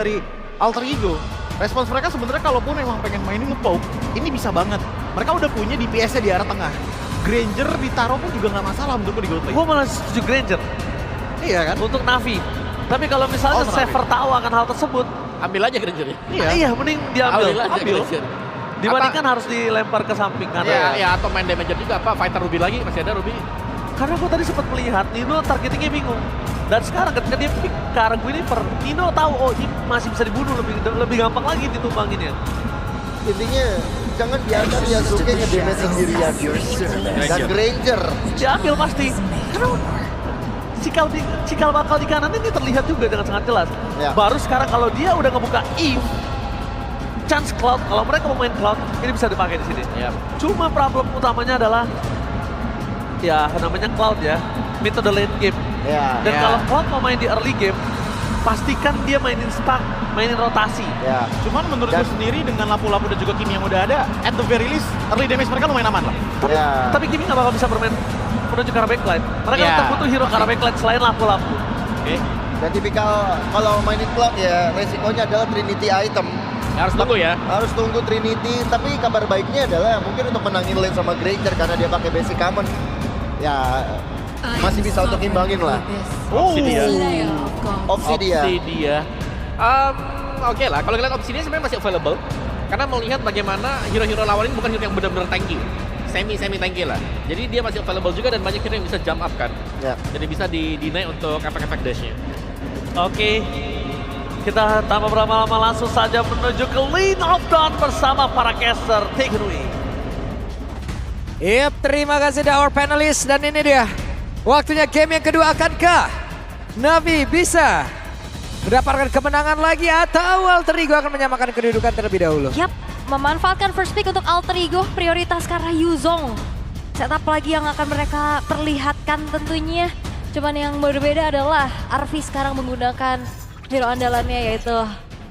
dari Alter Ego, respons mereka sebenarnya kalaupun emang pengen mainin nge-poke, ini bisa banget. Mereka udah punya DPS-nya di arah tengah. Granger ditaruh pun juga nggak masalah menurutku di gold lane. Gue malah setuju Granger Iya kan? untuk Navi. Tapi kalau misalnya Oh, Sever Navi. tahu akan hal tersebut, Ambil aja Grangernya. iya mending diambil. Ambil aja Granger. Dibandingkan harus dilempar ke samping kanan. Ya atau main damage juga apa, fighter Ruby lagi, masih ada Ruby. Karena gue tadi sempat melihat Nino targetingnya bingung. Dan sekarang ketika dia pick ke arah Guinevere, Nino tahu oh ini masih bisa dibunuh lebih gampang lagi ditumpanginnya. Intinya jangan biarkan Yasuke nge-damage sendirian. Dan Granger. Diambil pasti. Karena cikal bakal di kanan ini terlihat juga dengan sangat jelas. Ya. Baru sekarang kalau dia udah ngebuka Eve, chance Cloud, kalau mereka mau main Cloud, ini bisa dipakai di sini. Ya. Cuma problem utamanya adalah ya namanya Cloud ya, mid to the late game. Ya. Dan Ya. kalau Cloud mau main di early game, pastikan dia mainin stack, mainin rotasi. Ya. Cuman menurutku sendiri dengan lampu-lampu dan juga Kimi yang udah ada, at the very least early damage mereka lumayan aman lah. Tapi Kimi nggak bakal bisa bermain menuju ke arah backline. Mereka Ya, tetap butuh hero ke arah backline selain lampu-lampu. Oke. Dan tipikal kalau mainin Cloud ya resikonya adalah Trinity item. Harus tunggu ya. Harus tunggu Trinity, tapi kabar baiknya adalah mungkin untuk menangin lane sama Granger karena dia pakai basic common. Ya masih bisa untuk imbangin lah. Opsi dia. Opsi dia. Opsi dia. Oke lah, kalau ngeliat opsi dia sebenarnya masih available. Karena melihat bagaimana hero-hero lawan ini bukan hero yang benar-benar tanky. Semi tanky lah. Jadi dia masih available juga dan banyak hero yang bisa jump up kan. Ya. Jadi bisa di-deny untuk efek-efek dash-nya. Oke, kita tanpa berlama-lama langsung saja menuju ke Lane of Dawn bersama para caster. Take it away. Yep, terima kasih our panelists dan ini dia. Waktunya game yang kedua, akankah Navi bisa mendapatkan kemenangan lagi atau Alter Ego akan menyamakan kedudukan terlebih dahulu? Yap, memanfaatkan first pick untuk Alter Ego, prioritas karena Yuzong. Setup lagi yang akan mereka perlihatkan tentunya. Cuman yang berbeda adalah Arvi sekarang menggunakan hero andalannya yaitu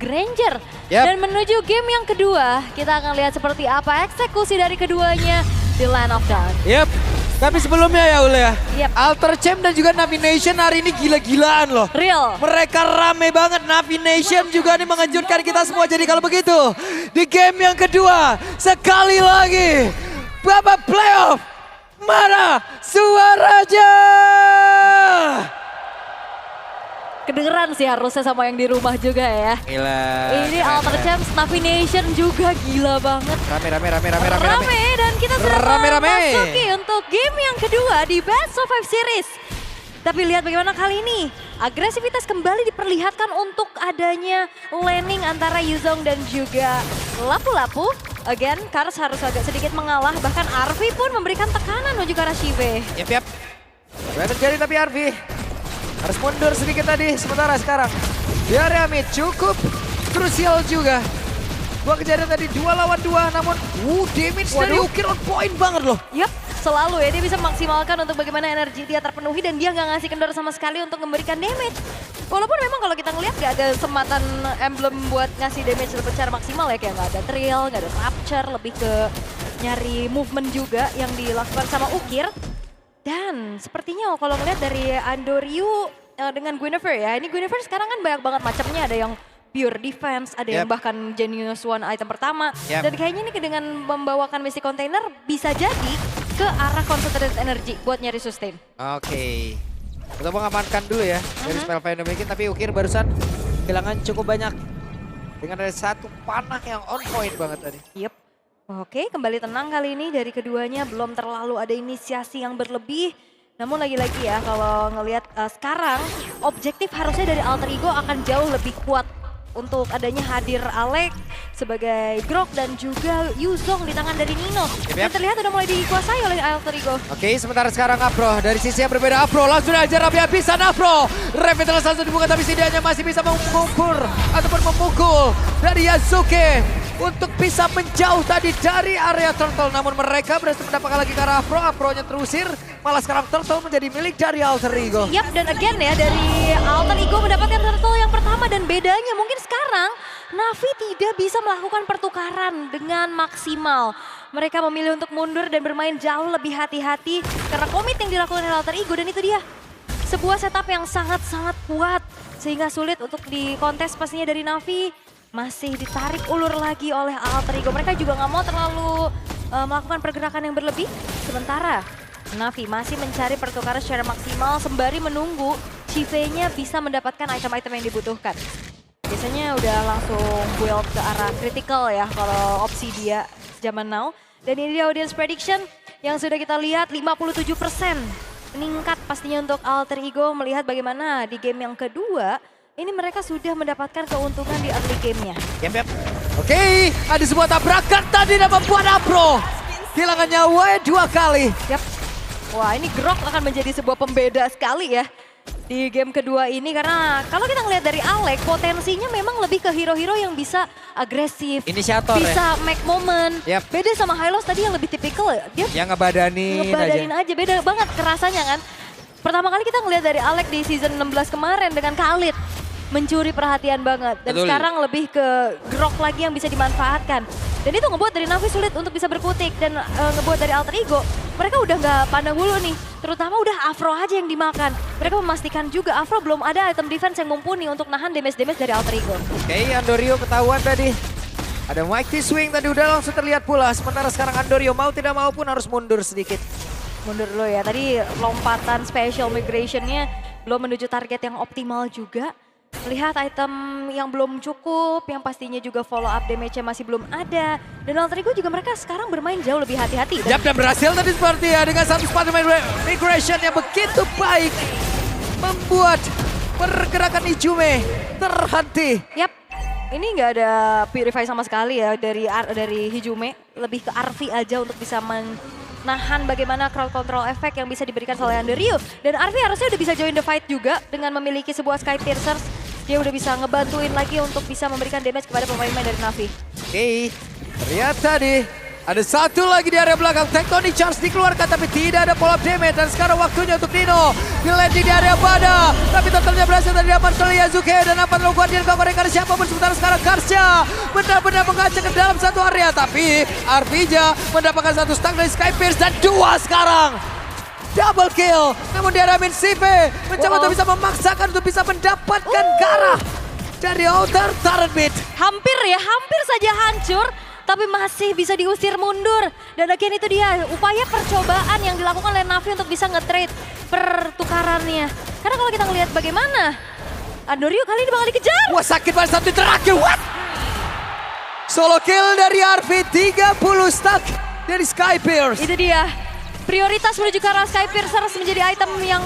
Granger. Yap. Dan menuju game yang kedua, kita akan lihat seperti apa eksekusi dari keduanya di Land of Dawn. Yep, tapi sebelumnya ya Ule ya. Yep. Alter Champ dan juga Navi Nation hari ini gila-gilaan loh. Real. Mereka rame banget, Navi Nation juga nih mengejutkan kita semua. Jadi kalau begitu, di game yang kedua, sekali lagi, babak playoff, mana suaranya? Kedengeran sih harusnya sama yang di rumah juga ya. Gila. Ini Alter Champs, Navi Nation juga gila banget. Rame. Dan kita sudah Rame. memasuki untuk game yang kedua di Best of 5 Series. Tapi lihat bagaimana kali ini agresivitas kembali diperlihatkan untuk adanya laning antara Yuzong dan juga Lapu-Lapu. Again, Kars harus agak sedikit mengalah, bahkan Arvi pun memberikan tekanan menuju ke arah Shive. Yap. Apa yang terjadi tapi Arvi harus mundur sedikit tadi. Sementara sekarang di area mid cukup krusial juga. Gua kejadian tadi 2 lawan 2 namun damage dari Ukir on point banget loh. Yap, selalu ya dia bisa memaksimalkan untuk bagaimana energi dia terpenuhi dan dia nggak ngasih kendor sama sekali untuk memberikan damage. Walaupun memang kalau kita ngelihat nggak ada kesempatan emblem buat ngasih damage secara maksimal ya, kayak nggak ada trail, nggak ada capture, lebih ke nyari movement juga yang dilakukan sama Ukir. Dan sepertinya kalau ngelihat dari Andoryu dengan Guinevere ya, ini Guinevere sekarang kan banyak banget macamnya, ada yang pure defense, ada yang bahkan Genius One item pertama. Dan kayaknya ini dengan membawakan Mystic Container bisa jadi ke arah concentrated energy buat nyari sustain. Oke. Kita mengamankan dulu ya dari spell yang dimiliki, tapi Ukir barusan kehilangan cukup banyak dengan ada satu panah yang on point banget tadi. Yep. Oke, kembali tenang kali ini dari keduanya, belum terlalu ada inisiasi yang berlebih. Namun lagi-lagi ya kalau ngelihat sekarang objektif harusnya dari Alter Ego akan jauh lebih kuat untuk adanya hadir Alek sebagai Grok dan juga Yuzong di tangan dari Nino. Dan terlihat udah mulai dikuasai oleh Alter Ego. Oke, sementara sekarang Afro dari sisi yang berbeda. Afro langsung aja habis-habisan Afro. Revitalitas langsung dibuka tapi setidaknya masih bisa mengukur ataupun memukul dari Yasuke untuk bisa menjauh tadi dari area turtle. Namun mereka berhasil mendapatkan lagi ke arah Afro. Afro-nya terusir, malah sekarang turtle menjadi milik dari Alter Ego. Yap, dan again ya dari Alter Ego mendapatkan turtle yang pertama dan bedanya mungkin sekarang Navi tidak bisa melakukan pertukaran dengan maksimal. Mereka memilih untuk mundur dan bermain jauh lebih hati-hati karena komit yang dilakukan oleh Alter Ego dan itu dia. Sebuah setup yang sangat-sangat kuat sehingga sulit untuk dikontes pastinya dari Navi. Masih ditarik ulur lagi oleh Alter Ego. Mereka juga nggak mau terlalu melakukan pergerakan yang berlebih. Sementara Navi masih mencari pertukaran secara maksimal sembari menunggu Chive-nya bisa mendapatkan item-item yang dibutuhkan. Biasanya udah langsung build ke arah critical ya kalau opsi dia zaman now. Dan ini dia audience prediction yang sudah kita lihat 57% meningkat pastinya untuk Alter Ego melihat bagaimana di game yang kedua ini mereka sudah mendapatkan keuntungan di early game-nya. Yap. Oke, ada sebuah tabrakan tadi dan membuat Apro kehilangan nyawa 2 kali. Yap. Wah, ini Grok akan menjadi sebuah pembeda sekali ya di game kedua ini karena kalau kita ngelihat dari Alec potensinya memang lebih ke hero-hero yang bisa agresif, Inisiator bisa make moment. Yap. Beda sama Hylos tadi yang lebih tipikal ya. Dia Yang ngebadanin aja. Beda banget kerasanya kan. Pertama kali kita ngelihat dari Alec di season 16 kemarin dengan Khalid mencuri perhatian banget. Dan Betul. sekarang lebih ke Grok lagi yang bisa dimanfaatkan. Dan itu ngebuat dari Navi sulit untuk bisa berkutik dan ngebuat dari Alter Ego. Mereka udah nggak pandang bulu nih, terutama udah Afro aja yang dimakan. Mereka memastikan juga Afro belum ada item defense yang mumpuni untuk nahan damage-damage dari Alter Ego. Oke, Andorio ketahuan tadi. Ada Mighty Swing tadi udah langsung terlihat pula. Sementara sekarang Andorio mau tidak mau pun harus mundur sedikit. Mundur dulu ya, tadi lompatan special migration-nya belum menuju target yang optimal juga. Melihat item yang belum cukup, yang pastinya juga follow up damage-nya masih belum ada. Dan Alter Ego juga mereka sekarang bermain jauh lebih hati-hati. Yap, dan berhasil tadi seperti ya dengan satu sepatu migration yang begitu baik. Membuat pergerakan Ijume terhenti. Yap, ini nggak ada purify sama sekali ya dari Hijume. Lebih ke Arvi aja untuk bisa menahan bagaimana crowd control effect yang bisa diberikan oleh Andorio. Dan Arvi harusnya udah bisa join the fight juga dengan memiliki sebuah Sky Piercers. Dia udah bisa ngebantuin lagi untuk bisa memberikan damage kepada pemain-pemain dari Navi. Oke, ternyata tadi ada satu lagi di area belakang. Tectonic Charge dikeluarkan tapi tidak ada follow up damage. Dan sekarang waktunya untuk Nino. Di Area Bada. Tapi totalnya berhasil tadi dapat oleh Yazuke. Dan apa lo Guardian gak mereka siapapun. Sementara sekarang Karsha benar-benar mengacak ke dalam satu area. Tapi Arvija mendapatkan satu stang dari Sky Pierce. Dan 2 sekarang. Double kill. Namun di area Min Sive mencoba untuk bisa memaksakan untuk bisa mendapatkan Garah dari Outer Turret Mid. Hampir saja hancur. Tapi masih bisa diusir mundur. Dan akhirnya itu dia upaya percobaan yang dilakukan oleh Navi untuk bisa nge-trade pertukarannya. Karena kalau kita ngelihat bagaimana Andorio kali ini bakal dikejar. Wah, sakit banget satu terakhir. What? Solo kill dari Arvi, 30 stack dari Sky Pierce. Itu dia. Prioritas menuju ke arah Sky Piercers menjadi item yang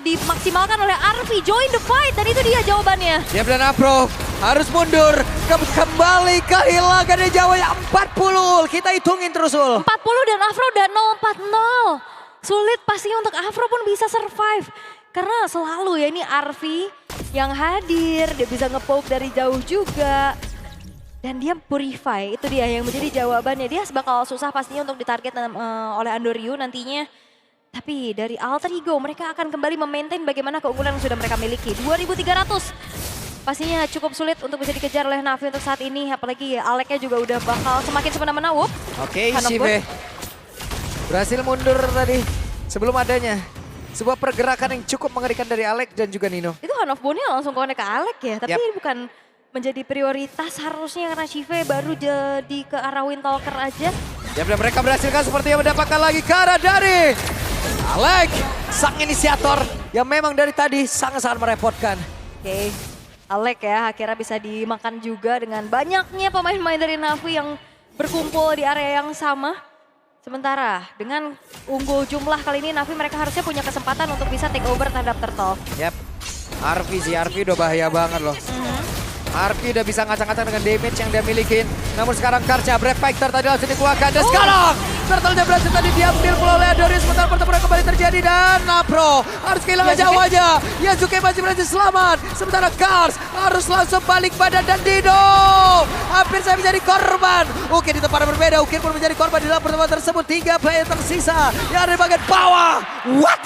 dimaksimalkan oleh Arvi. Join the fight dan itu dia jawabannya. Dia dan Afro harus mundur. Kembali kehilangan dari Jawa yang 40. Kita hitungin terus, Ul. 40 dan Afro udah 0-40. Sulit pastinya untuk Afro pun bisa survive. Karena selalu ya ini Arvi yang hadir. Dia bisa nge-poke dari jauh juga. Dan dia purify, itu dia yang menjadi jawabannya. Dia bakal susah pastinya untuk ditarget oleh Andorio nantinya. Tapi dari Alter Ego mereka akan kembali memaintain bagaimana keunggulan yang sudah mereka miliki. 2.300. Pastinya cukup sulit untuk bisa dikejar oleh Navi untuk saat ini. Apalagi Alec-nya juga udah bakal semakin semena-mena. Oke, Sive berhasil mundur tadi sebelum adanya sebuah pergerakan yang cukup mengerikan dari Alec dan juga Nino. Itu Hand of Bone-nya langsung connect ke Alec ya. Tapi ini bukan menjadi prioritas harusnya karena Chive baru jadi ke arah Windtalker aja. Ya, dan mereka berhasilkan sepertinya mendapatkan lagi Kara dari Alec, sang inisiator yang memang dari tadi sangat-sangat merepotkan. Oke, Alec ya akhirnya bisa dimakan juga dengan banyaknya pemain-pemain dari Navi yang berkumpul di area yang sama. Sementara dengan unggul jumlah kali ini Navi mereka harusnya punya kesempatan untuk bisa take over terhadap Turtle. Yap, Arvi udah bahaya banget loh. Arvi udah bisa ngacak-ngacak dengan damage yang dia milikin. Namun sekarang Karsha, Brave Fighter tadi langsung dikeluarkan. Dan sekarang Turtle-nya berhasil tadi diambil pula oleh Adoris. Sementara pertempuran kembali terjadi dan Napro harus kehilangan nyawanya. Yazuke masih berhasil selamat. Sementara Kars harus langsung balik badan dan Dino hampir saya menjadi korban. Oke, di tempat yang berbeda Ukir pun menjadi korban di dalam pertemuan tersebut. 3 player tersisa yang ada di bagian bawah. What?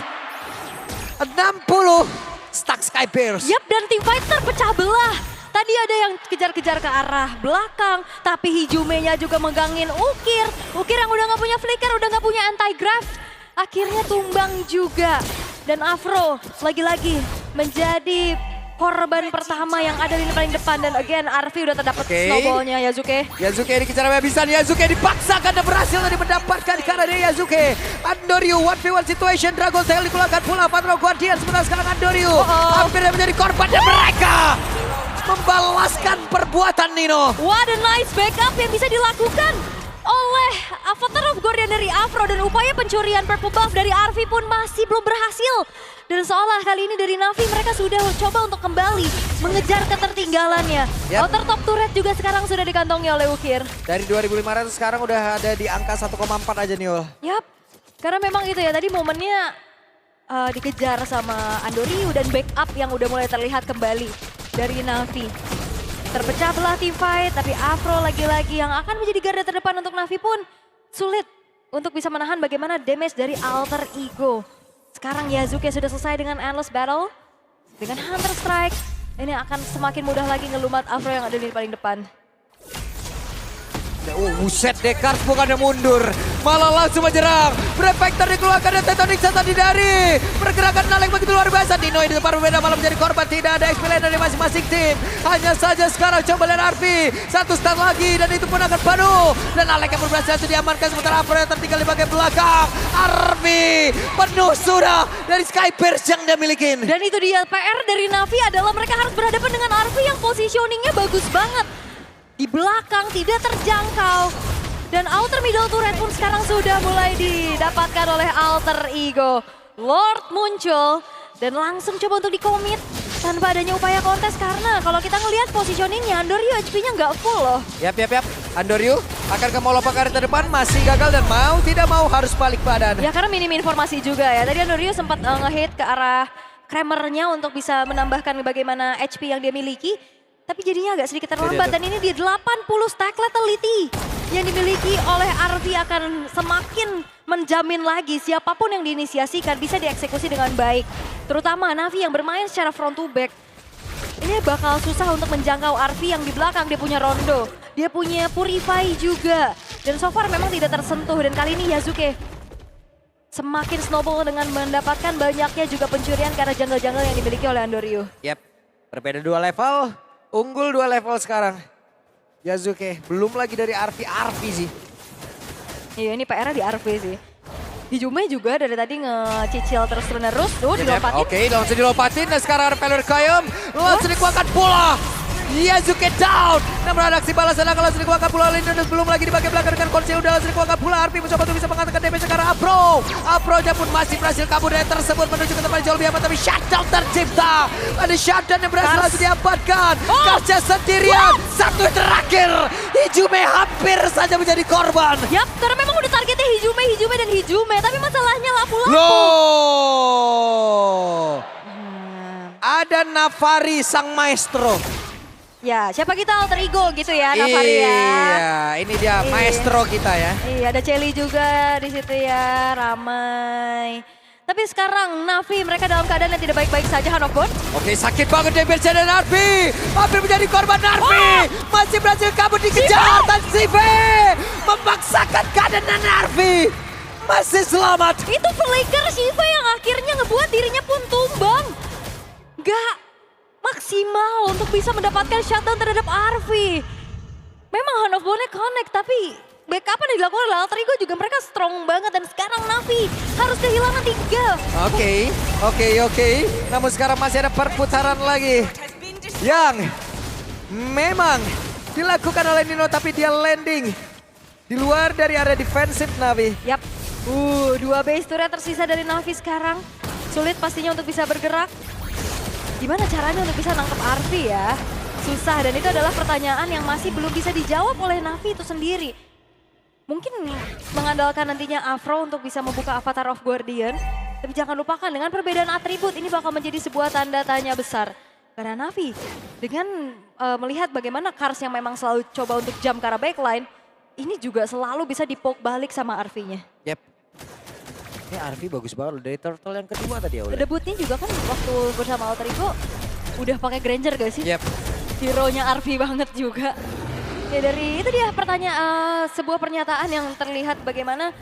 60 stack Sky Pierce. Yap, dan tim fighter pecah belah. Tadi ada yang kejar-kejar ke arah belakang, tapi Hijume-nya juga megangin Ukir. Ukir yang udah gak punya flicker, udah gak punya anti-graft. Akhirnya tumbang juga. Dan Afro lagi-lagi menjadi korban pertama yang ada di paling depan. Dan again, Arfi udah terdapat Oke. snowballnya Yazuke. Yazuke dikejar habis-habisan. Yazuke dipaksakan dan berhasil tadi mendapatkan karena dia Yazuke. Andoryu 1v1 situation. Dragon Tail dikeluarkan pula Patro Guardian. Sementara sekarang Andoryu hampir menjadi korban dan mereka membalaskan perbuatan Nino. What a nice backup yang bisa dilakukan oleh Avatar of Guardian dari Afro. Dan upaya pencurian purple buff dari Arfi pun masih belum berhasil. Dan seolah kali ini dari Navi mereka sudah coba untuk kembali mengejar ketertinggalannya. Yap. Outer top turret juga sekarang sudah dikantongi oleh Ukir. Dari 2.500 sekarang udah ada di angka 1,4 aja Niol. Yap, karena memang itu ya tadi momennya dikejar sama Andoryu dan backup yang udah mulai terlihat kembali dari Navi. Terpecah belah team fight, tapi Afro lagi-lagi yang akan menjadi garda terdepan untuk Navi pun sulit untuk bisa menahan bagaimana damage dari Alter Ego. Sekarang Yazuke sudah selesai dengan Endless Battle. Dengan Hunter Strike, ini akan semakin mudah lagi ngelumat Afro yang ada di paling depan. Oh, buset, Descartes bukannya mundur, malah langsung menyerang. Prefector dikeluarkan dan Tectonic Satan dihindari. Pergerakan Nalek begitu luar biasa. Dino di depan berbeda malah menjadi korban. Tidak ada XP dari masing-masing tim. Hanya saja sekarang coba lihat Arfi. Satu stun lagi dan itu pun akan penuh. Dan Nalek yang berhasil diamankan sementara Afro yang tertinggal di bagian belakang. Arfi penuh sudah dari Sky Pierce yang dia miliki. Dan itu dia PR dari Navi adalah mereka harus berhadapan dengan Arfi yang positioningnya bagus banget. Di belakang tidak terjangkau. Dan outer middle turret pun sekarang sudah mulai didapatkan oleh Alter Ego. Lord muncul dan langsung coba untuk dikomit tanpa adanya upaya kontes. Karena kalau kita ngelihat positioningnya Andoryu HP-nya nggak full loh. Yap. Andoryu akan ke Molopok ke depan masih gagal dan mau tidak mau harus balik badan. Ya karena minim informasi juga ya. Tadi Andoryu sempat nge-hit ke arah Kramernya untuk bisa menambahkan bagaimana HP yang dia miliki. Tapi jadinya agak sedikit terlambat dan ini di 80 stack lethality yang dimiliki oleh Arfi akan semakin menjamin lagi siapapun yang diinisiasikan bisa dieksekusi dengan baik. Terutama Navi yang bermain secara front to back. Ini bakal susah untuk menjangkau Arfi yang di belakang. Dia punya Rondo, dia punya Purify juga. Dan so far memang tidak tersentuh dan kali ini Yazuke semakin snowball dengan mendapatkan banyaknya juga pencurian karena jungle-jungle yang dimiliki oleh Andoryu. Yap, berbeda 2 level. Unggul 2 level sekarang. Yazuke, belum lagi dari Arfi sih. Iya ini PR-nya di Arfi sih. Hijume juga dari tadi ngecicil terus-menerus. Tuh dilompatin. Oke, langsung dilompatin dan sekarang Repeller Kayum langsung dikuatkan pula. Yazuke down. Namun ada aksi balasan langsung dikuatkan pula. Lindunus belum lagi di bagian belakang dengan Konsil udah langsung dikuatkan pula. Arfi mencoba untuk bisa mengatakan damage sekarang Afro. Afro-nya pun masih berhasil kabur dari tersebut menuju ke tempat jauh lebih aman. Tapi shutdown tercipta. Ada shutdown yang berhasil langsung diamankan. Karsnya sendirian. Satu yang terakhir. Hijume hampir saja menjadi korban. Yap, karena memang udah targetnya Hijume dan Hijume. Tapi masalahnya lapu-lapu. Loh. Ada Navari sang maestro. Ya, siapa kita Alter Ego gitu ya, Navari ya. Iya, ini dia maestro kita ya. Iya, ada Celi juga di situ ya, ramai. Tapi sekarang Navi mereka dalam keadaan yang tidak baik-baik saja, Hanokbon. Oke, sakit banget Demirci dan Arfi. Hampir menjadi korban Arfi. Masih berhasil kabur dikejar dan Sive memaksakan keadaan Arfi. Masih selamat. Itu flicker Shiva yang akhirnya ngebuat dirinya pun tumbang. Gak maksimal untuk bisa mendapatkan shutdown terhadap Arfi. Memang Hanokbonnya connect, tapi backup yang dilakukan oleh Alter Ego juga mereka strong banget. Dan sekarang Navi harus kehilangan 3. Oke. Namun sekarang masih ada perputaran lagi. Yang memang dilakukan oleh Nino tapi dia landing di luar dari area defensif Navi. Yap. 2 base turret tersisa dari Navi sekarang. Sulit pastinya untuk bisa bergerak. Gimana caranya untuk bisa nangkep Arfi ya? Susah dan itu adalah pertanyaan yang masih belum bisa dijawab oleh Navi itu sendiri. Mungkin mengandalkan nantinya Afro untuk bisa membuka Avatar of Guardian. Tapi jangan lupakan dengan perbedaan atribut ini bakal menjadi sebuah tanda tanya besar. Karena Navi dengan melihat bagaimana Kars yang memang selalu coba untuk jump ke arah backline. Ini juga selalu bisa dipoke balik sama Arfi-nya. Yep. Ini Arfi bagus banget loh dari turtle yang kedua tadi ya. Debutnya juga kan waktu bersama Alter Ego udah pakai Granger gak sih? Yep. Hero-nya Arfi banget juga. Ya dari itu dia sebuah pernyataan yang terlihat bagaimana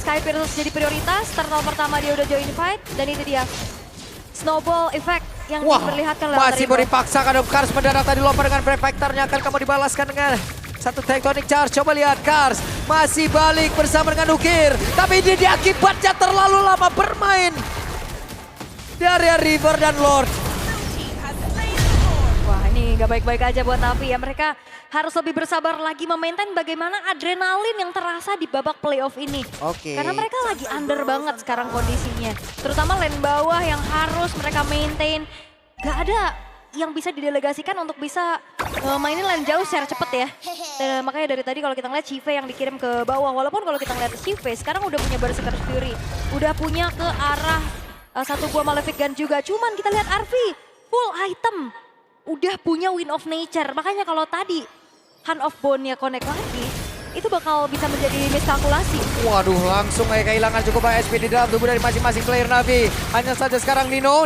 Sky Pierce jadi prioritas. Turtle pertama dia udah join fight dan itu dia. snowball effect yang Wah, diperlihatkan oleh masih Alter Ego. mau dipaksakan Kars mendarat tadi lompat dengan Prefector-nya akan kamu dibalaskan dengan satu tectonic charge. Coba lihat Kars masih balik bersama dengan Ukir. Tapi ini diakibatnya terlalu lama bermain dari River dan Lord. Wah, ini nggak baik-baik aja buat Navi ya. Mereka harus lebih bersabar lagi memaintain bagaimana adrenalin yang terasa di babak playoff ini. Oke. Karena mereka lagi under banget sekarang kondisinya. Terutama lane bawah yang harus mereka maintain. Gak ada yang bisa didelegasikan untuk bisa mainin lane jauh secara cepet ya. Dan makanya dari tadi kalau kita ngeliat Chive yang dikirim ke bawah. Walaupun kalau kita ngeliat Chive sekarang udah punya Berserker Fury. Udah punya ke arah satu buah Malefic Gun juga. Cuman kita lihat Arfi full item. Udah punya Wind of Nature. Makanya kalau tadi Hand of Bone-nya connect lagi, itu bakal bisa menjadi miskalkulasi. Waduh, langsung kayak kehilangan cukup banyak SP di dalam tubuh dari masing-masing player Navi. Hanya saja sekarang Nino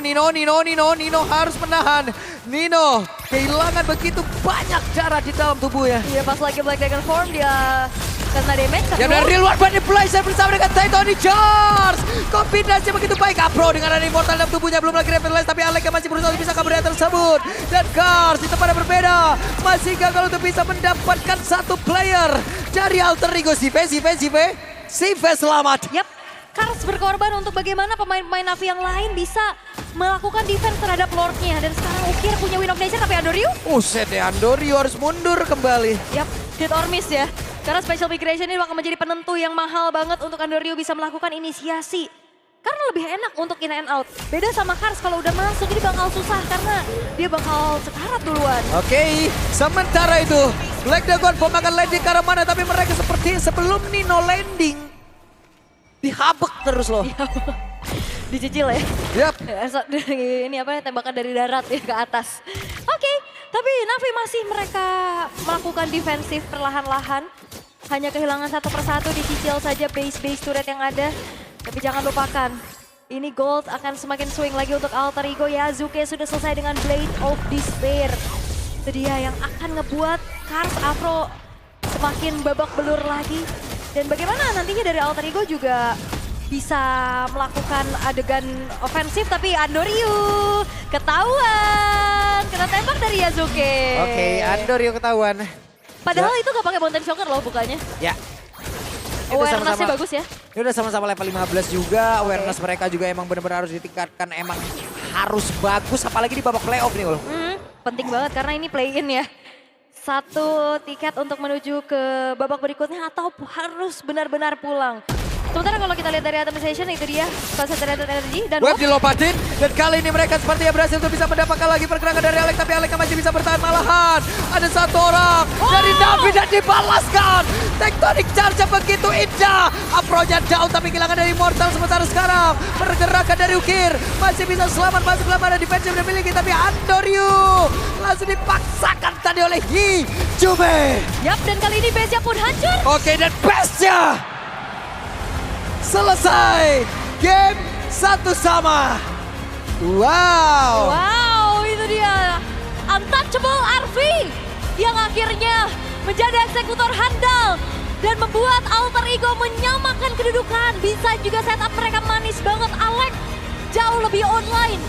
harus menahan. Nino kehilangan begitu banyak darah di dalam tubuhnya. Iya, pas lagi Black Dragon Form dia kena damage. Ya dari real one body Blazer bersama dengan Titanic Charge. Kombinasi begitu baik. Apro dengan ada Immortal dalam tubuhnya. Belum lagi Revitalize tapi Alec masih berusaha untuk bisa kabur dari tersebut. Dan Kars itu pada berbeda. Masih gagal untuk bisa mendapatkan satu player dari Alter Ego. Sive selamat. Yap, Kars berkorban untuk bagaimana pemain-pemain Navi yang lain bisa melakukan defense terhadap Lord-nya. Dan sekarang Ukir punya Wind of Nature tapi Andoryu. Uset ya, Andoryu harus mundur kembali. Yap, hit or miss ya. Karena special migration ini bakal menjadi penentu yang mahal banget untuk Andoryu bisa melakukan inisiasi. Karena lebih enak untuk in and out. Beda sama Kars kalau udah masuk ini bakal susah karena dia bakal sekarat duluan. Oke, sementara itu Black Dragon Form akan landing ke arah mana, tapi mereka seperti sebelum Nino landing dihabek terus loh. Dicicil ya. Yap. Ini apa tembakan dari darat ya ke atas. Oke, tapi Navi masih mereka melakukan defensif perlahan-lahan. Hanya kehilangan satu persatu, dicicil saja base turret yang ada. Tapi jangan lupakan, ini gold akan semakin swing lagi untuk Alter Ego. Yazuke sudah selesai dengan Blade of Despair. Itu dia yang akan ngebuat Kars Afro semakin babak belur lagi. Dan bagaimana nantinya dari Alter Ego juga bisa melakukan adegan ofensif, tapi Andoryu ketahuan. Kena tembak dari Yazuke. Oke, Andoryu ketahuan. Padahal itu gak pakai Mountain Shocker loh bukannya. Ya. Itu Awareness-nya sama-sama- bagus ya. Ini udah sama-sama level 15 juga, awareness mereka juga emang benar-benar harus ditingkatkan, emang harus bagus apalagi di babak playoff nih loh. Penting banget karena ini play-in ya. Satu tiket untuk menuju ke babak berikutnya atau harus benar-benar pulang. Sementara kalau kita lihat dari atomization itu dia concentrated energy dan Web dilompatin dan kali ini mereka sepertinya berhasil untuk bisa mendapatkan lagi pergerakan dari Alec, tapi Alec masih bisa bertahan malahan. Ada satu orang dari Navi dan dibalaskan. Tectonic charge begitu indah. Apro-nya down tapi kehilangan dari Immortal, sementara sekarang pergerakan dari Ukir masih bisa selamat masuk dalam area defense yang dimiliki, tapi Andoryu langsung dipaksakan tadi oleh Jube. Yap, dan kali ini base-nya pun hancur. Oke, dan best-nya selesai. Game 1 sama. Wow. Wow, itu dia. Untouchable Arfi yang akhirnya menjadi eksekutor handal dan membuat Alter Ego menyamakan kedudukan. Bisa juga setup mereka manis banget. Alec jauh lebih online.